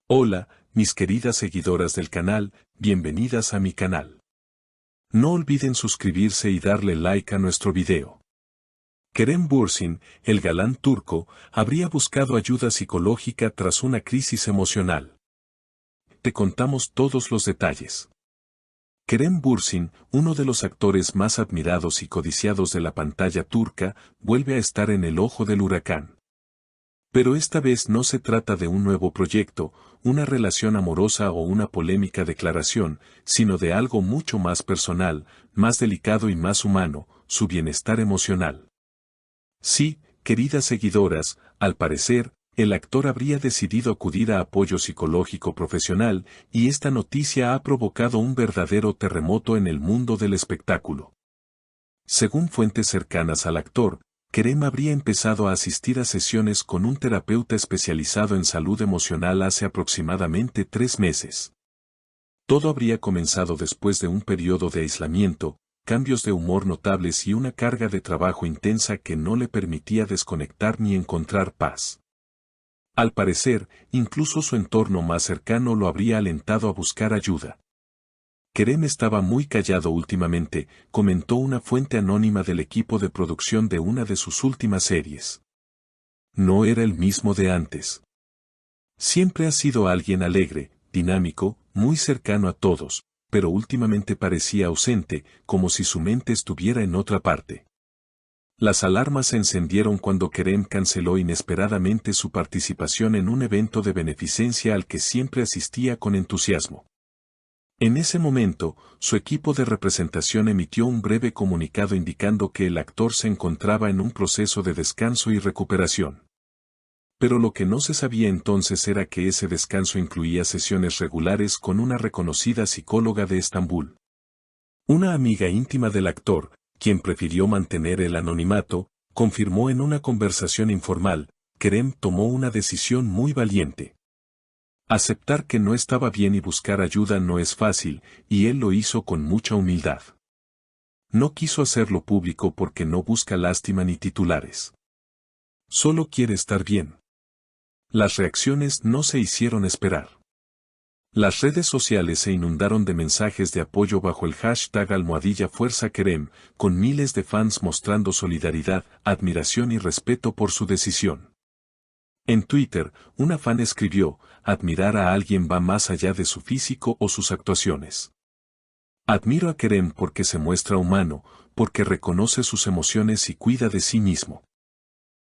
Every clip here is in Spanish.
Hola, mis queridas seguidoras del canal, bienvenidas a mi canal. No olviden suscribirse y darle like a nuestro video. Kerem Bürsin, el galán turco, habría buscado ayuda psicológica tras una crisis emocional. Te contamos todos los detalles. Kerem Bürsin, uno de los actores más admirados y codiciados de la pantalla turca, vuelve a estar en el ojo del huracán. Pero esta vez no se trata de un nuevo proyecto, una relación amorosa o una polémica declaración, sino de algo mucho más personal, más delicado y más humano, su bienestar emocional. Sí, queridas seguidoras, al parecer, el actor habría decidido acudir a apoyo psicológico profesional, y esta noticia ha provocado un verdadero terremoto en el mundo del espectáculo. Según fuentes cercanas al actor, Kerem habría empezado a asistir a sesiones con un terapeuta especializado en salud emocional hace aproximadamente 3 meses. Todo habría comenzado después de un periodo de aislamiento, cambios de humor notables y una carga de trabajo intensa que no le permitía desconectar ni encontrar paz. Al parecer, incluso su entorno más cercano lo habría alentado a buscar ayuda. Kerem estaba muy callado últimamente, comentó una fuente anónima del equipo de producción de una de sus últimas series. No era el mismo de antes. Siempre ha sido alguien alegre, dinámico, muy cercano a todos, pero últimamente parecía ausente, como si su mente estuviera en otra parte. Las alarmas se encendieron cuando Kerem canceló inesperadamente su participación en un evento de beneficencia al que siempre asistía con entusiasmo. En ese momento, su equipo de representación emitió un breve comunicado indicando que el actor se encontraba en un proceso de descanso y recuperación. Pero lo que no se sabía entonces era que ese descanso incluía sesiones regulares con una reconocida psicóloga de Estambul. Una amiga íntima del actor, quien prefirió mantener el anonimato, confirmó en una conversación informal, Kerem tomó una decisión muy valiente. Aceptar que no estaba bien y buscar ayuda no es fácil, y él lo hizo con mucha humildad. No quiso hacerlo público porque no busca lástima ni titulares. Solo quiere estar bien. Las reacciones no se hicieron esperar. Las redes sociales se inundaron de mensajes de apoyo bajo el hashtag #FuerzaKerem, con miles de fans mostrando solidaridad, admiración y respeto por su decisión. En Twitter, una fan escribió, admirar a alguien va más allá de su físico o sus actuaciones. Admiro a Kerem porque se muestra humano, porque reconoce sus emociones y cuida de sí mismo.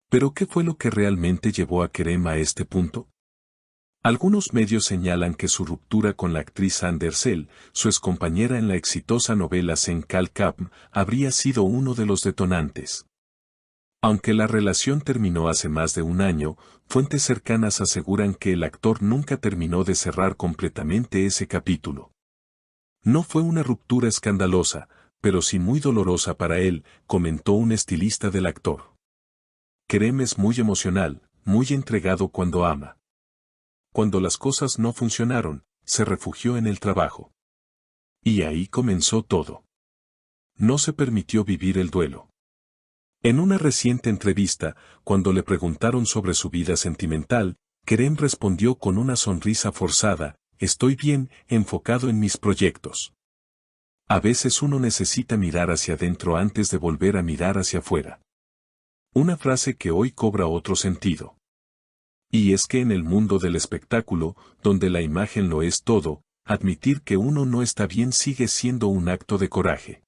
¿Pero qué fue lo que realmente llevó a Kerem a este punto? Algunos medios señalan que su ruptura con la actriz Andersel, su excompañera en la exitosa novela Sen Kalkapm, habría sido uno de los detonantes. Aunque la relación terminó hace más de un año, fuentes cercanas aseguran que el actor nunca terminó de cerrar completamente ese capítulo. No fue una ruptura escandalosa, pero sí muy dolorosa para él, comentó un estilista del actor. Kerem es muy emocional, muy entregado cuando ama. Cuando las cosas no funcionaron, se refugió en el trabajo. Y ahí comenzó todo. No se permitió vivir el duelo. En una reciente entrevista, cuando le preguntaron sobre su vida sentimental, Kerem respondió con una sonrisa forzada, estoy bien, enfocado en mis proyectos. A veces uno necesita mirar hacia adentro antes de volver a mirar hacia afuera. Una frase que hoy cobra otro sentido. Y es que en el mundo del espectáculo, donde la imagen lo es todo, admitir que uno no está bien sigue siendo un acto de coraje.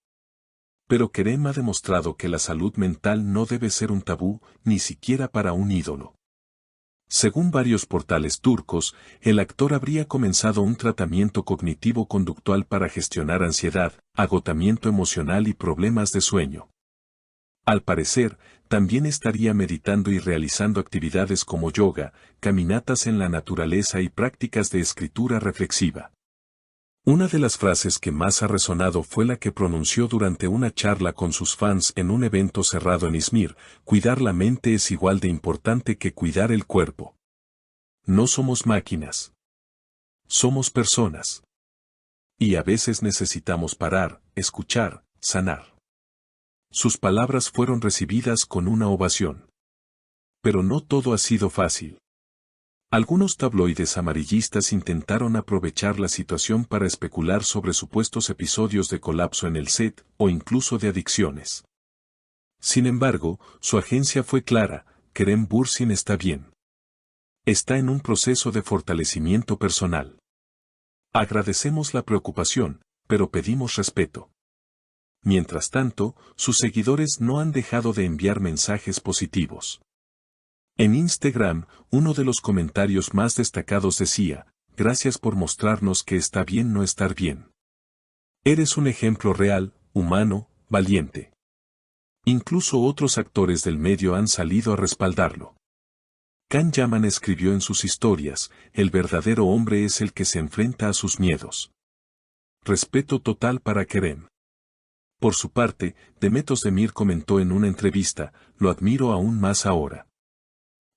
Pero Kerem ha demostrado que la salud mental no debe ser un tabú, ni siquiera para un ídolo. Según varios portales turcos, el actor habría comenzado un tratamiento cognitivo-conductual para gestionar ansiedad, agotamiento emocional y problemas de sueño. Al parecer, también estaría meditando y realizando actividades como yoga, caminatas en la naturaleza y prácticas de escritura reflexiva. Una de las frases que más ha resonado fue la que pronunció durante una charla con sus fans en un evento cerrado en Izmir, cuidar la mente es igual de importante que cuidar el cuerpo. No somos máquinas. Somos personas. Y a veces necesitamos parar, escuchar, sanar. Sus palabras fueron recibidas con una ovación. Pero no todo ha sido fácil. Algunos tabloides amarillistas intentaron aprovechar la situación para especular sobre supuestos episodios de colapso en el set o incluso de adicciones. Sin embargo, su agencia fue clara: Kerem Bürsin está bien. Está en un proceso de fortalecimiento personal. Agradecemos la preocupación, pero pedimos respeto. Mientras tanto, sus seguidores no han dejado de enviar mensajes positivos. En Instagram, uno de los comentarios más destacados decía: gracias por mostrarnos que está bien no estar bien. Eres un ejemplo real, humano, valiente. Incluso otros actores del medio han salido a respaldarlo. Can Yaman escribió en sus historias: el verdadero hombre es el que se enfrenta a sus miedos. Respeto total para Kerem. Por su parte, Demet Özdemir comentó en una entrevista: lo admiro aún más ahora.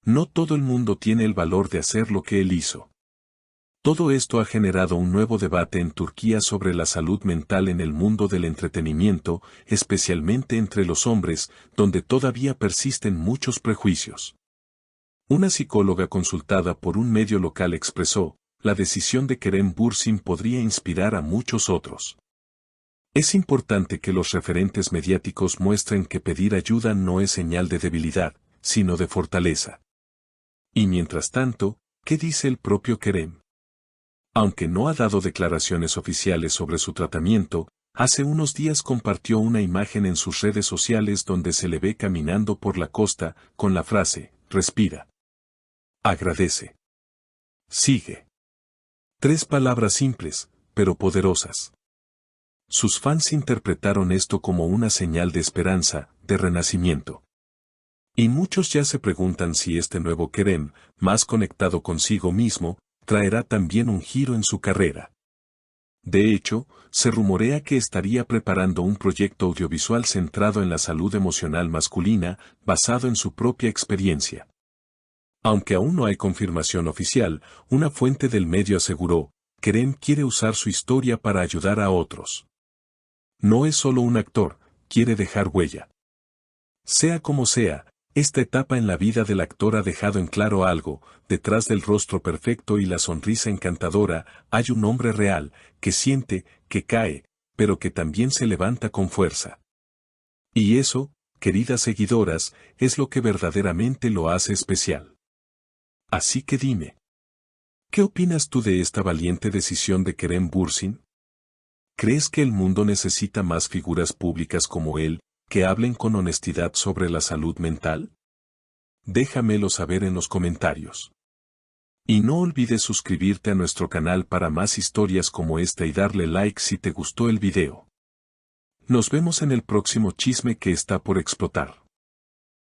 No todo el mundo tiene el valor de hacer lo que él hizo. Todo esto ha generado un nuevo debate en Turquía sobre la salud mental en el mundo del entretenimiento, especialmente entre los hombres, donde todavía persisten muchos prejuicios. Una psicóloga consultada por un medio local expresó: la decisión de Kerem Bürsin podría inspirar a muchos otros. Es importante que los referentes mediáticos muestren que pedir ayuda no es señal de debilidad, sino de fortaleza. Y mientras tanto, ¿qué dice el propio Kerem? Aunque no ha dado declaraciones oficiales sobre su tratamiento, hace unos días compartió una imagen en sus redes sociales donde se le ve caminando por la costa, con la frase: respira. Agradece. Sigue. 3 palabras simples, pero poderosas. Sus fans interpretaron esto como una señal de esperanza, de renacimiento. Y muchos ya se preguntan si este nuevo Kerem, más conectado consigo mismo, traerá también un giro en su carrera. De hecho, se rumorea que estaría preparando un proyecto audiovisual centrado en la salud emocional masculina, basado en su propia experiencia. Aunque aún no hay confirmación oficial, una fuente del medio aseguró: Kerem quiere usar su historia para ayudar a otros. No es solo un actor, quiere dejar huella. Sea como sea, esta etapa en la vida del actor ha dejado en claro algo: detrás del rostro perfecto y la sonrisa encantadora, hay un hombre real, que siente, que cae, pero que también se levanta con fuerza. Y eso, queridas seguidoras, es lo que verdaderamente lo hace especial. Así que dime, ¿qué opinas tú de esta valiente decisión de Kerem Bürsin? ¿Crees que el mundo necesita más figuras públicas como él, que hablen con honestidad sobre la salud mental? Déjamelo saber en los comentarios. Y no olvides suscribirte a nuestro canal para más historias como esta y darle like si te gustó el video. Nos vemos en el próximo chisme que está por explotar.